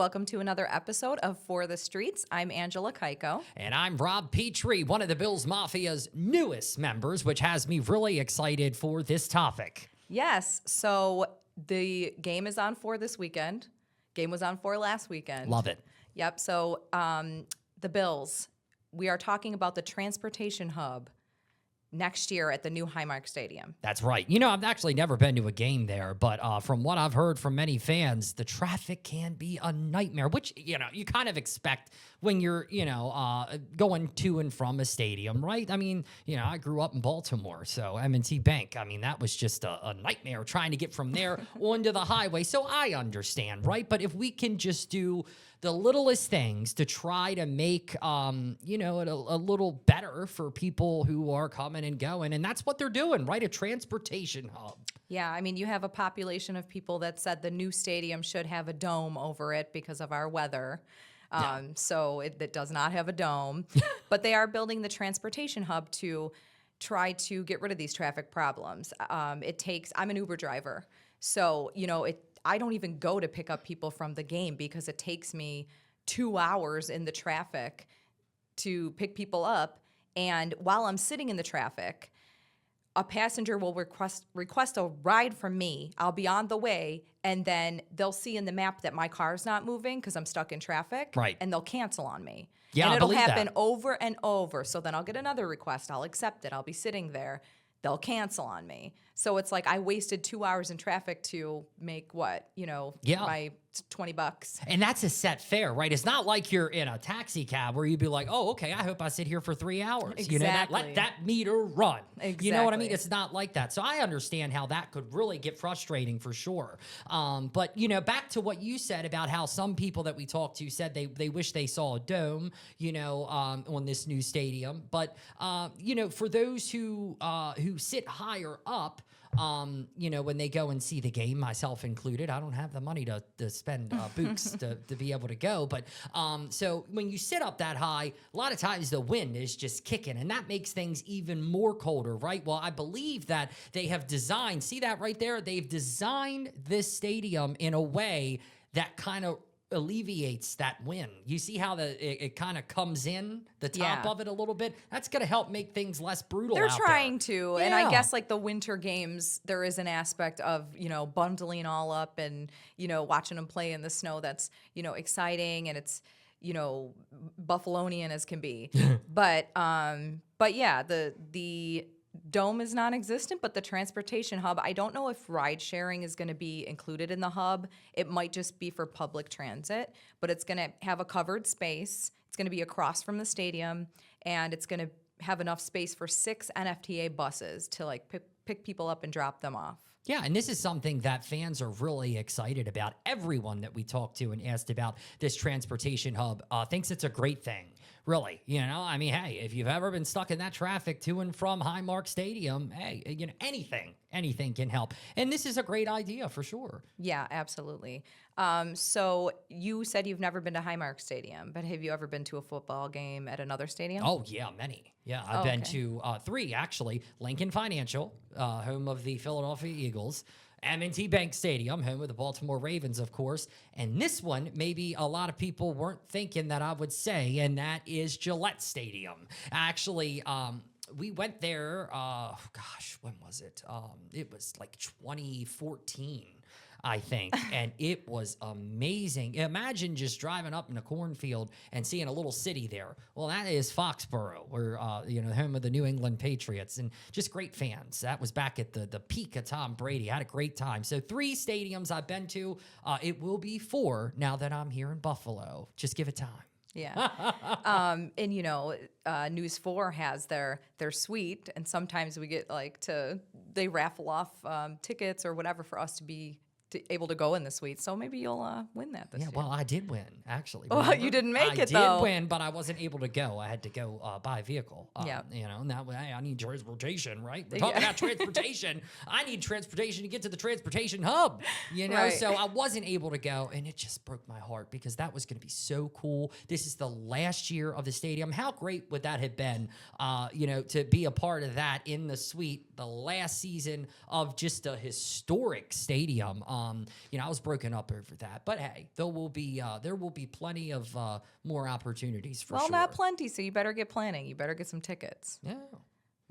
Welcome to another episode of For the Streets. I'm Angela Keiko. And I'm Rob Petree, one of the Bills Mafia's newest members, which has me really excited for this topic. Yes, so the game is on for this weekend. Game was on for last weekend. Love it. Yep, so the Bills, we are talking about the transportation hub next year at the new Highmark Stadium. That's right. You know, I've actually never been to a game there, but from what I've heard from many fans, the traffic can be a nightmare, which, you know, you kind of expect when you're, going to and from a stadium, right? I mean, you know, I grew up in Baltimore, so M&T Bank, I mean, that was just a nightmare trying to get from there onto the highway, so I understand, right? But if we can just do the littlest things to try to make, it a little better for people who are coming and going. And that's what they're doing, right? A transportation hub. Yeah, I mean, you have a population of people that said the new stadium should have a dome over it because of our weather. So it does not have a dome. But they are building the transportation hub to try to get rid of these traffic problems. I'm an Uber driver. So, I don't even go to pick up people from the game because it takes me 2 hours in the traffic to pick people up. And while I'm sitting in the traffic, a passenger will request a ride from me. I'll be on the way, and then they'll see in the map that my car's not moving because I'm stuck in traffic. Right. And they'll cancel on me. Yeah, and it'll I believe happen that. over and over. So then I'll get another request. I'll accept it. I'll be sitting there. They'll cancel on me. So it's like I wasted 2 hours in traffic to make my $20. And that's a set fare, right? It's not like you're in a taxi cab where you'd be like, oh, okay, I hope I sit here for 3 hours. Exactly. Let that meter run. Exactly. You know what I mean? It's not like that. So I understand how that could really get frustrating for sure. But, back to what you said about how some people that we talked to said they wish they saw a dome, on this new stadium. But, for those who sit higher up, when they go and see the game, myself included, I don't have the money to spend boots to be able to go. But so when you sit up that high, a lot of times the wind is just kicking, and that makes things even more colder, right? Well, I believe that they have designed, see that right there? They've designed this stadium in a way that kind of alleviates that wind. You see how it kind of comes in the top of it a little bit? That's going to help make things less brutal. They're out trying there. to. Yeah. And I guess like the winter games, there is an aspect of, bundling all up and, watching them play in the snow that's, exciting, and it's, Buffalonian as can be. But yeah, the dome is non-existent, but the transportation hub, I don't know if ride sharing is going to be included in the hub. It might just be for public transit, but it's going to have a covered space. It's going to be across from the stadium, and it's going to have enough space for 6 NFTA buses to pick people up and drop them off. Yeah, and this is something that fans are really excited about. Everyone that we talked to and asked about this transportation hub thinks it's a great thing, really. I mean, hey, if you've ever been stuck in that traffic to and from Highmark Stadium, hey, anything can help. And this is a great idea for sure. Yeah, absolutely. So you said you've never been to Highmark Stadium, but have you ever been to a football game at another stadium? Oh, yeah, many. Yeah, I've been to 3, actually. Lincoln Financial, home of the Philadelphia Eagles. M&T Bank Stadium, home of the Baltimore Ravens, of course. And this one, maybe a lot of people weren't thinking that I would say, and that is Gillette Stadium. Actually, we went there, when was it? It was like 2014. I think, and it was amazing. Imagine just driving up in a cornfield and seeing a little city there. Well, that is Foxborough, or home of the New England Patriots, and just great fans. That was back at the peak of Tom Brady. I had a great time. So 3 stadiums I've been to. It will be 4 now that I'm here in Buffalo. Just give it time. Yeah. And News 4 has their suite, and sometimes we get they raffle off tickets or whatever for us to be able to go in the suite. So maybe you'll win that this year. Yeah, well, I did win, actually. Well, you didn't make it, though. I did win, but I wasn't able to go. I had to go buy a vehicle. Yeah. And that way, I need transportation, right? We're talking about transportation. I need transportation to get to the transportation hub, Right. So I wasn't able to go, and it just broke my heart because that was going to be so cool. This is the last year of the stadium. How great would that have been, to be a part of that in the suite, the last season of just a historic stadium. You know, I was broken up over that. But hey, there will be plenty of more opportunities for Well, sure. not plenty, so you better get planning. You better get some tickets. Yeah.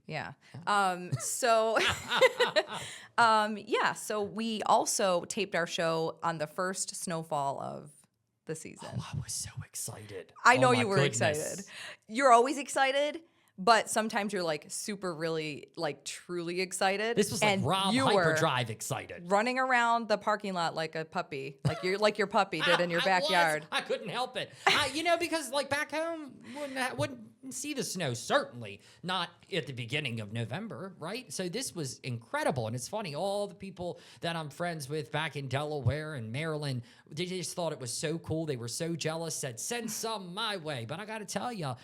Yeah. So, yeah. So we also taped our show on the first snowfall of the season. Oh, I was so excited. I know Oh, my you were goodness. excited. You're always excited, but sometimes you're like super, really, like truly excited. This was like and Rob you were Hyperdrive excited. running around the parking lot like a puppy, like your puppy did in your I backyard. I couldn't help it. You know, because like back home, wouldn't see the snow, certainly not at the beginning of November, right? So this was incredible. And it's funny, all the people that I'm friends with back in Delaware and Maryland, they just thought it was so cool. They were so jealous, said, send some my way. But I got to tell you,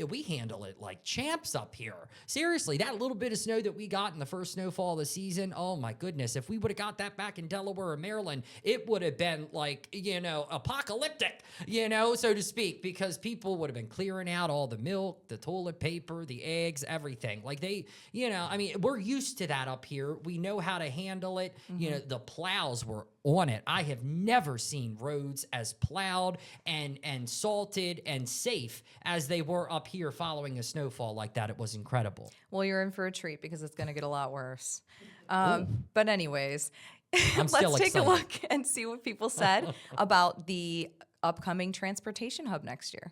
we handle it like champs up here. Seriously, that little bit of snow that we got in the first snowfall of the season, oh my goodness. If we would have got that back in Delaware or Maryland, it would have been like, you know, apocalyptic, you know, so to speak, because people would have been clearing out all the milk, the toilet paper, the eggs, everything. Like they, you know, I mean, we're used to that up here. We know how to handle it. Mm-hmm. You know, the plows were on it. I have never seen roads as plowed and salted and safe as they were up here following a snowfall like that. It was incredible. Well, you're in for a treat because it's going to get a lot worse. But anyways, let's take a look and see what people said about the upcoming transportation hub next year.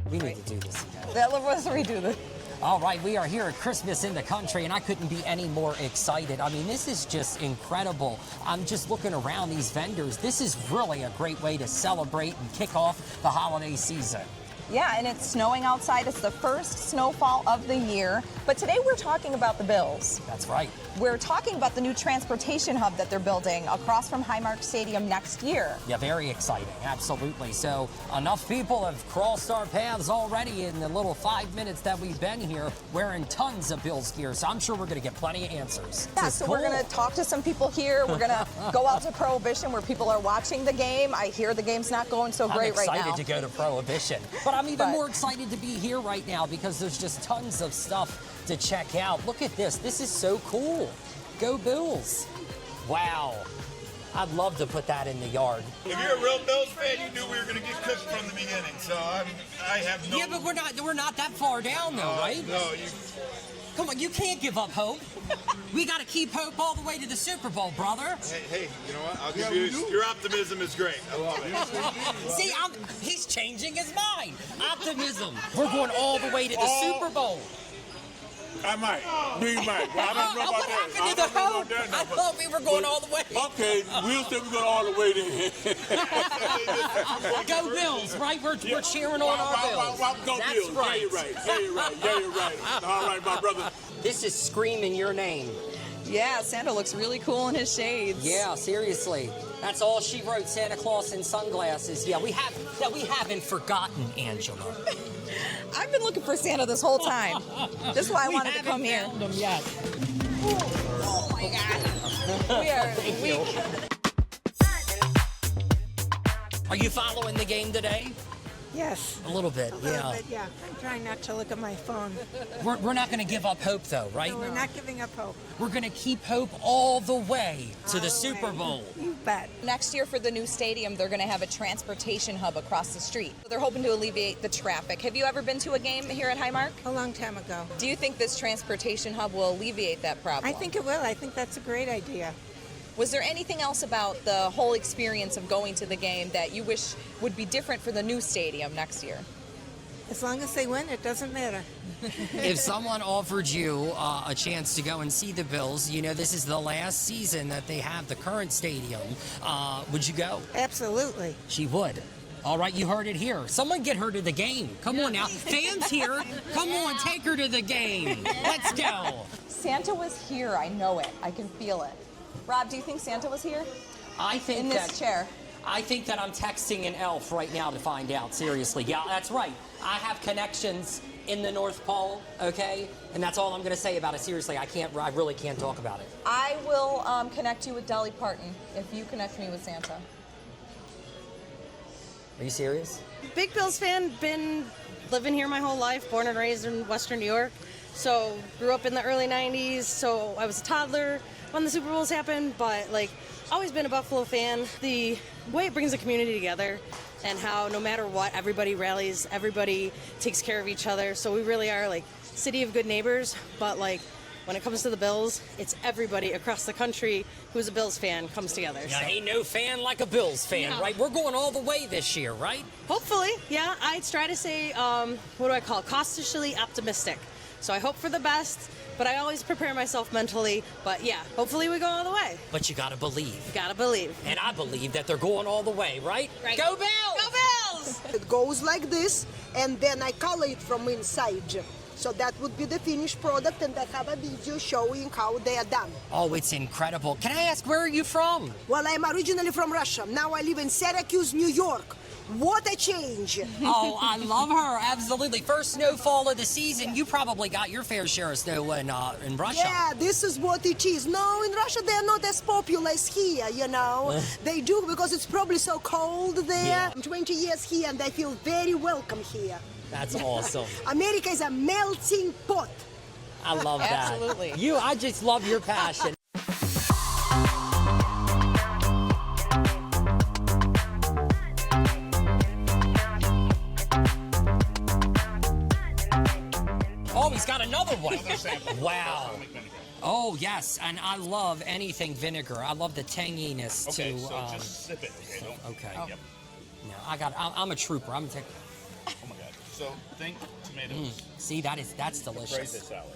We need to do this again. Let's redo this. All right, we are here at Christmas in the country, and I couldn't be any more excited. I mean, this is just incredible. I'm just looking around these vendors. This is really a great way to celebrate and kick off the holiday season. Yeah, and it's snowing outside. It's the first snowfall of the year. But today we're talking about the Bills. That's right. We're talking about the new transportation hub that they're building across from Highmark Stadium next year. Yeah, very exciting. Absolutely. So enough people have crossed our paths already in the little 5 minutes that we've been here wearing tons of Bills gear. So I'm sure we're going to get plenty of answers. Yeah, so we're going to talk to some people here. We're going to go out to Prohibition where people are watching the game. I hear the game's not going so great right now. I'm excited to go to Prohibition. But I'm even more excited to be here right now because there's just tons of stuff to check out. Look at this. This is so cool. Go Bills. Wow. I'd love to put that in the yard. If you're a real Bills fan, you knew we were going to get cooked from the beginning. So I have no... Yeah, but we're not that far down though, right? No, Come on, you can't give up hope. We got to keep hope all the way to the Super Bowl, brother. Hey, you know what? I'll give you... Your optimism is great. I love it. See, he's changing his mind. Optimism. We're going all the way to the Super Bowl. I might. You might. Well, I don't know about what that. happened to the hope? I thought we were going all the way. Okay, we'll say we're going all the way there. Go Bills, right? We're cheering on our Bills. Go That's Bills. right. Yeah, you're right. Yeah, you're right. All right, my brother. This is screaming your name. Yeah, Santa looks really cool in his shades. Yeah, seriously. That's all she wrote, Santa Claus in sunglasses. Yeah, we haven't forgotten, Angela. I've been looking for Santa this whole time. This is why I wanted to come here. Found him yet. Oh my God. We are weak. Are you following the game today? Yes. A little bit, A little bit, yeah. I'm trying not to look at my phone. We're not going to give up hope, though, right? No, we're not giving up hope. We're going to keep hope all the way to All the the Super way. Bowl. You bet. Next year for the new stadium, they're going to have a transportation hub across the street. They're hoping to alleviate the traffic. Have you ever been to a game here at Highmark? A long time ago. Do you think this transportation hub will alleviate that problem? I think it will. I think that's a great idea. Was there anything else about the whole experience of going to the game that you wish would be different for the new stadium next year? As long as they win, it doesn't matter. If someone offered you a chance to go and see the Bills, you know, this is the last season that they have the current stadium, would you go? Absolutely. She would. All right, you heard it here. Someone get her to the game. Come on now. Fans here. Come on, take her to the game. Let's go. Santa was here. I know it. I can feel it. Rob, do you think Santa was here? I think In this chair? I think that I'm texting an elf right now to find out, seriously. Yeah, that's right. I have connections in the North Pole, okay? And that's all I'm going to say about it. Seriously, I really can't talk about it. I will connect you with Dolly Parton if you connect me with Santa. Are you serious? Big Bills fan, been living here my whole life, born and raised in Western New York. So grew up in the early 90s, so I was a toddler when the Super Bowls happened, but like always been a Buffalo fan. The way it brings the community together and how no matter what, everybody rallies, everybody takes care of each other. So we really are like city of good neighbors, but like when it comes to the Bills, it's everybody across the country who's a Bills fan comes together. Yeah, so. ain't no fan like a Bills fan, No. right? We're going all the way this year, right? Hopefully, yeah. I'd try to say, what do I call it? Cautiously optimistic. So I hope for the best, but I always prepare myself mentally. But yeah, hopefully we go all the way. But you gotta believe. Gotta believe. And I believe that they're going all the way, right? Right. Go Bills! Go Bills! It goes like this, and then I color it from inside. So that would be the finished product, and I have a video showing how they are done. Oh, it's incredible. Can I ask, where are you from? Well, I'm originally from Russia. Now I live in Syracuse, New York. What a change! Oh, I love her. Absolutely. First snowfall of the season. You probably got your fair share of snow in Russia. Yeah, this is what it is. No, in Russia they're not as popular as here, you know. They do because it's probably so cold there. Yeah. I'm 20 years here and I feel very welcome here. That's awesome. America is a melting pot. I love that. Absolutely. I just love your passion. Oh, he's got another one. Wow. Oh, yes, and I love anything vinegar. I love the tanginess Okay, to... so just sip it. Okay, don't. Okay. Yep. No, I'm a trooper. I'm gonna take... Oh my God. So think tomatoes. See, that's Praise delicious. the salad.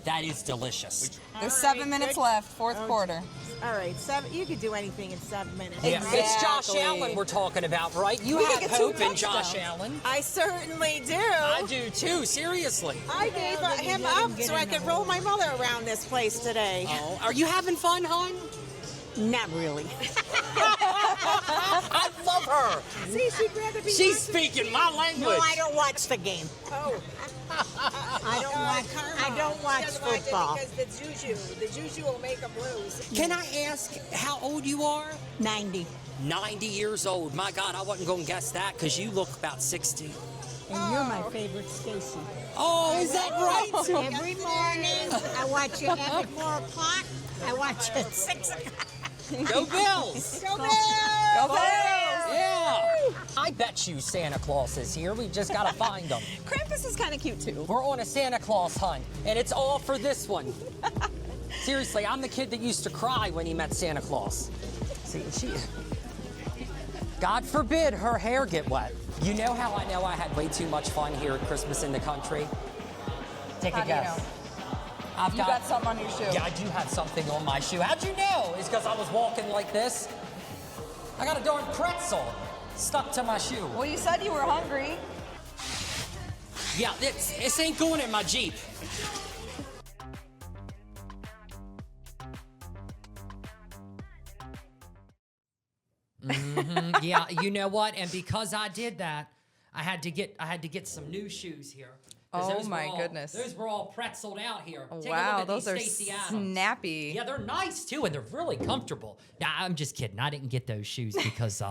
That is delicious. There's 7 minutes left, fourth quarter. All right, you could do anything in 7 minutes. Yeah, it's Josh Exactly. Allen we're talking about, right? You have get 2 hope in Josh touchdowns. Allen. I certainly do. I do too, seriously. I gave him up so I could roll my mother around this place today. Oh, are you having fun, hon? Not really. I love her. See, she'd rather be She's speaking my language. No, I don't watch the game. Oh. I don't watch football. Because the juju will make them lose. Can I ask how old you are? 90. 90 years old. My God, I wasn't going to guess that because you look about 60. And you're my favorite Stacy. Oh, is that right? Every morning, I watch you at 4 o'clock. I watch you at 6 o'clock. Go Bills! Go Bills! Go Bills! Yeah! I bet you Santa Claus is here. We just got to find him. Krampus is kind of cute too. We're on a Santa Claus hunt, and it's all for this one. Seriously, I'm the kid that used to cry when he met Santa Claus. See, God forbid her hair get wet. You know how I know I had way too much fun here at Christmas in the country? Take How a do you guess. know? I've You got something on your shoe. Yeah, I do have something on my shoe. How'd you know? It's because I was walking like this. I got a darn pretzel stuck to my shoe. Well, you said you were hungry. Yeah, this ain't going in my Jeep. Yeah, you know what? And because I did that, I had to get some new shoes here. 'Cause Oh those were my all- goodness. Those were all pretzeled out here. Take a look Wow, at those these are Stacey Adams. snappy. Yeah, they're nice too, and they're really comfortable. Nah, I'm just kidding. I didn't get those shoes because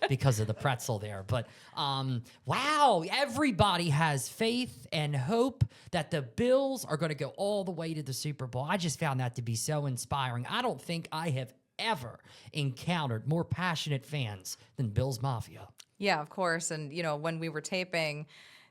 because of the pretzel there. But wow, everybody has faith and hope that the Bills are going to go all the way to the Super Bowl. I just found that to be so inspiring. I don't think I have ever encountered more passionate fans than Bills Mafia. Yeah, of course. And, when we were taping,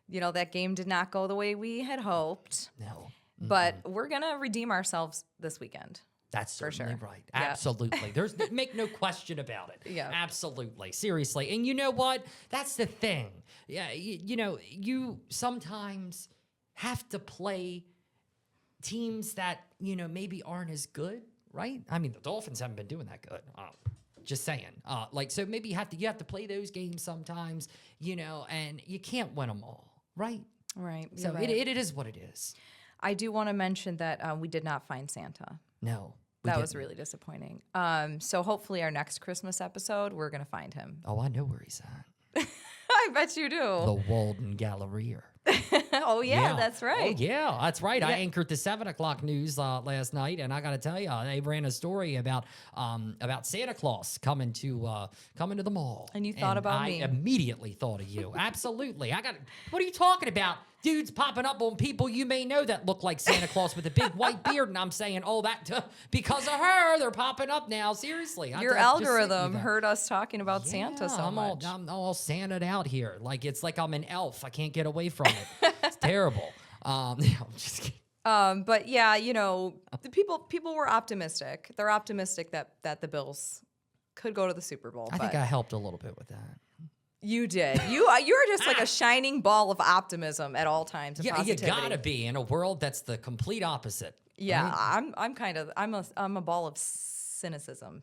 that game did not go the way we had hoped. No. But we're going to redeem ourselves this weekend. That's For certainly sure. right. Yeah. Absolutely. There's make no question about it. Yeah. Absolutely. Seriously. And you know what? That's the thing. Yeah, you sometimes have to play teams that, maybe aren't as good, right? I mean, the Dolphins haven't been doing that good. Just saying. So maybe you have to play those games sometimes, and you can't win them all, right? Right. So you're right. it is what it is. I do want to mention that we did not find Santa. No. That was really disappointing. So hopefully our next Christmas episode, we're going to find him. Oh, I know where he's at. I bet you do. The Walden Galleria. Oh, yeah, that's right. Oh, yeah, that's right. I anchored the 7 o'clock news last night, and I got to tell you, they ran a story about Santa Claus coming to the mall. And you thought about I me. immediately thought of you. Absolutely. What are you talking about? dudes popping up on people you may know that look like Santa Claus with a big white beard, and I'm saying, oh, that because of her, they're popping up now. Seriously, Your algorithm heard us talking about Santa so much. I'm all Santa'd out here. Like it's like I'm an elf. I can't get away from it. It's terrible. I'm just kidding. But yeah, you know, the people were optimistic. They're optimistic that the Bills could go to the Super Bowl. I think I helped a little bit with that. You did. You're just like a shining ball of optimism at all times. And Yeah, positivity. you gotta be in a world that's the complete opposite. Yeah, right? I'm a ball of cynicism.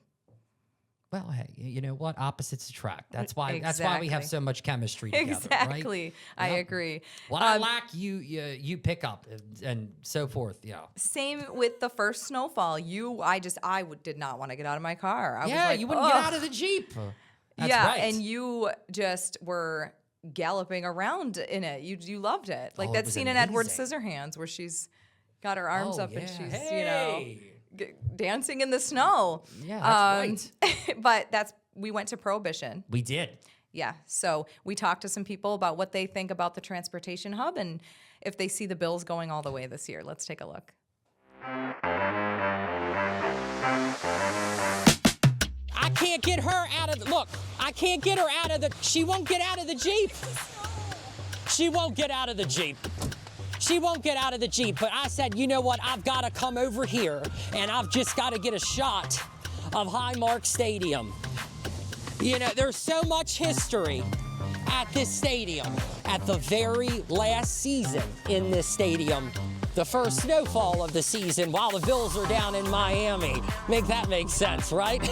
Well, hey, you know what? Opposites attract. That's why we have Exactly. so much chemistry together. Exactly. Right? I Yep. agree. What I lack, you pick up, and so forth. Yeah. Same with the first snowfall. I did not want to get out of my car. I was like, you wouldn't get out of the Jeep. That's yeah, right. and you just were galloping around in it. You loved it. Like Oh, it that was scene in Edward amazing. Scissorhands where she's got her arms Oh, up and yeah. she's, Hey. dancing in the snow. Yeah, that's right. But we went to Prohibition. We did. Yeah. So we talked to some people about what they think about the transportation hub and if they see the Bills going all the way this year. Let's take a look. I can't get her out of the, look, I can't get her out of the, she won't get out of the Jeep. She won't get out of the Jeep. She won't get out of the Jeep, but I said, you know what, I've got to come over here and I've just got to get a shot of Highmark Stadium. You know, there's so much history at this stadium. At the very last season in this stadium, the first snowfall of the season while the Bills are down in Miami. Make that make sense, right?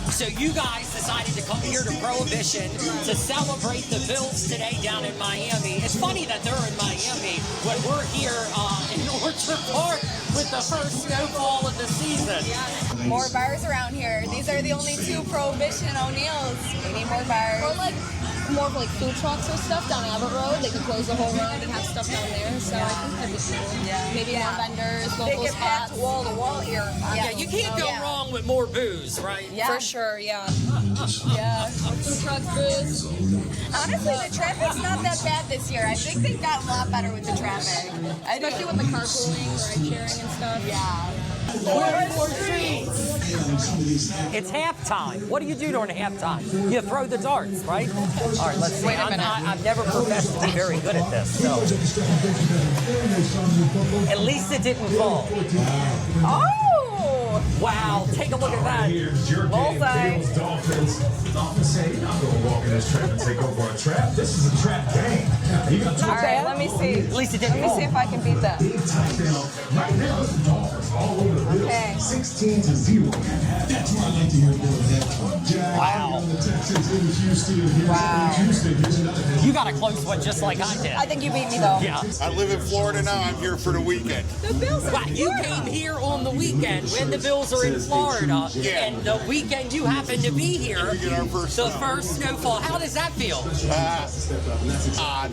So you guys decided to come here to Prohibition to celebrate the Bills today down in Miami. It's funny that they're in Miami when we're here in Orchard Park with the first snowfall of the season. More bars around here. These are the only two Prohibition O'Neills. We need more bars. Or like more of like food trucks or stuff down Abbott Road. They could close the whole road and have stuff down there. So I think that'd be cool. Yeah. Maybe more vendors, They local get packed spots. wall to wall here. Yeah, you can't go wrong with more booze, right? Yeah. For sure, yeah. Yeah. Food trucks, booze. Honestly, the traffic's not that bad this year. I think they've gotten a lot better with the traffic. Especially with the carpooling, ride sharing and stuff. Yeah. It's halftime. What do you do during halftime? You throw the darts, right? All right, let's see. Wait a minute. I've never professed to be very good at this, so. At least it didn't fall. Oh! Wow, take a look at that. Here's your Bullseye. game, Bills, Dolphins. Dolphins say you're not going to walk in this trap and take over a trap. This is a trap game. You got All right, let me see. At least it didn't Let me fall. see if I can beat that. big touchdown. Right now, it's the Dolphins all over the Bills. Okay. 16-0. That's why I like to hear Bill head. Wow. Wow. You got a close one just like I did. I think you beat me, though. Yeah. I live in Florida now. I'm here for the weekend. The Bills are Wow, you came here on the weekend when the Bills are in Florida, Yeah. and the weekend you happen to be here, We get our first the snow. first snowfall. How does that feel? Odd.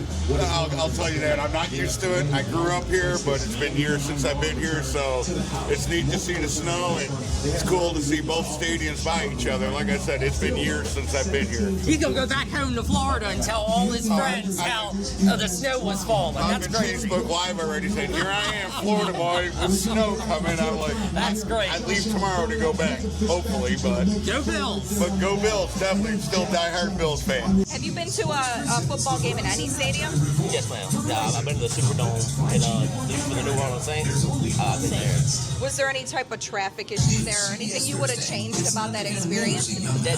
I'll tell you that. I'm not used to it. I grew up here, but it's been years since I've been here, so it's neat to see the snow, and it's cool to see both stadiums by each other. Like I said, it's been years since I've been here. He's gonna go back home to Florida and tell all his friends how the snow was falling. I'm That's in crazy. Facebook Live already saying, here I am, Florida boy, with snow coming. I'm like, That's great. I'd leave tomorrow to go back, hopefully, but Go Bills. go Bills, definitely. Still diehard Bills fan. Have you been to a football game in any stadium? Yes, ma'am. I've been to the Superdome for the New Orleans Saints. I've been there. Was there any type of traffic issues there or anything you would have changed about that experience?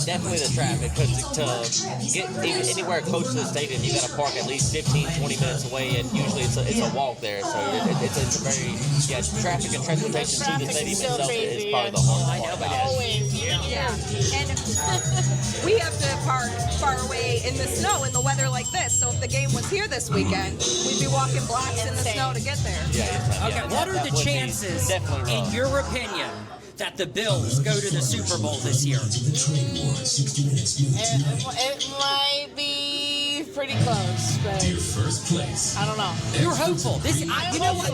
Definitely the traffic, because to get anywhere close to the stadium, you got to park at least 15, 20 minutes away, and usually it's a walk there. So it's a very, traffic and transportation to the stadium itself is probably the hardest part about it. Yeah. And we have to park far away in the snow in the weather like this. So if the game was here this weekend, we'd be walking blocks in the snow to get there. Okay, what are the chances, in your opinion, that the Bills go to the Super Bowl this year? It might be pretty close, but First place. I don't know. You're hopeful. You know what?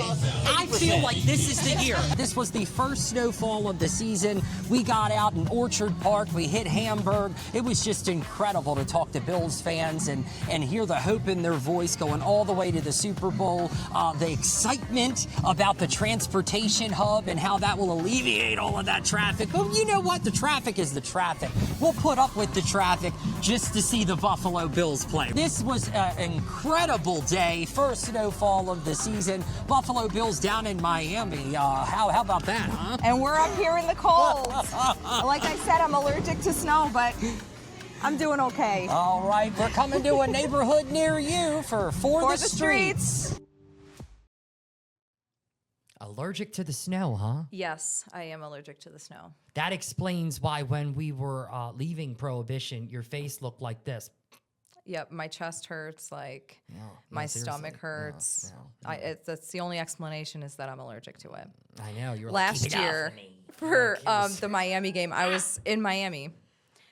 I feel like this is the year. This was the first snowfall of the season. We got out in Orchard Park. We hit Hamburg. It was just incredible to talk to Bills fans and hear the hope in their voice going all the way to the Super Bowl. The excitement about the transportation hub and how that will alleviate all of that traffic. But you know what? The traffic is the traffic. We'll put up with the traffic just to see the Buffalo Bills play. This was an incredible day. First snowfall of the season. Buffalo Bills down in Miami. How about that, huh? And we're up here in the cold. Like I said, I'm allergic to snow, but I'm doing okay. All right, we're coming to a neighborhood near you for the Streets. Allergic to the snow, huh? Yes, I am allergic to the snow. That explains why when we were leaving Prohibition, your face looked like this. Yep, my chest hurts, like my seriously. stomach hurts. No. That's the only explanation is that I'm allergic to it. I know. You're Last like, "Keep it off year of me." for the Miami game, I was in Miami.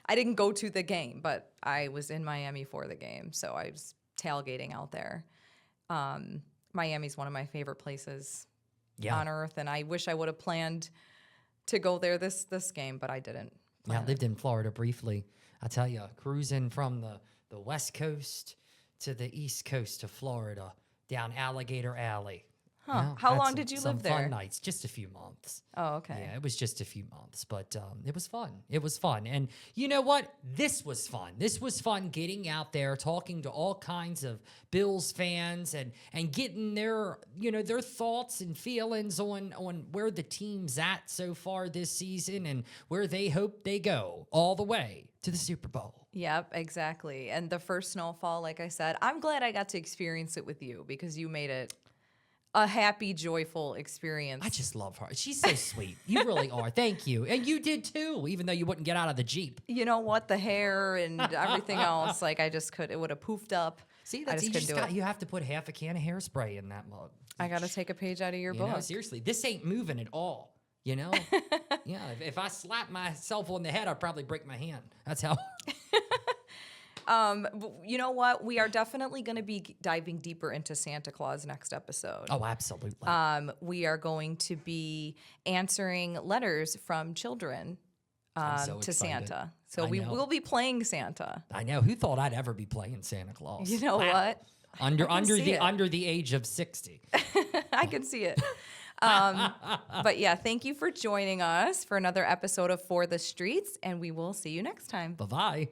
I didn't go to the game, but I was in Miami for the game, so I was tailgating out there. Miami's one of my favorite places on earth, and I wish I would have planned to go there this game, but I didn't. Yeah, I lived in Florida briefly. I tell you, cruising from the West Coast to the East Coast of Florida, down Alligator Alley. Huh. Yeah, How had long did you some live there? Fun nights, just a few months. Oh, okay. Yeah, it was just a few months, but it was fun. It was fun. And you know what? This was fun. This was fun getting out there, talking to all kinds of Bills fans and getting their thoughts and feelings on where the team's at so far this season and where they hope they go all the way to the Super Bowl. Yep, exactly. And the first snowfall, like I said, I'm glad I got to experience it with you because you made it a happy, joyful experience. I just love her. She's so sweet. You really are. Thank you. And you did too, even though you wouldn't get out of the Jeep. You know what? The hair and everything else, like it would have poofed up. See, I just couldn't do it. You have to put half a can of hairspray in that mug. I got to take a page out of your book. Know, seriously, this ain't moving at all. You know? Yeah, if I slap myself on the head, I'd probably break my hand. That's how. You know what? We are definitely going to be diving deeper into Santa Claus next episode. Oh, absolutely. We are going to be answering letters from children to Santa. So we will be playing Santa. I know. Who thought I'd ever be playing Santa Claus? You know what? Under the age of 60. I can see it. But yeah, thank you for joining us for another episode of For the Streets, and we will see you next time. Bye-bye.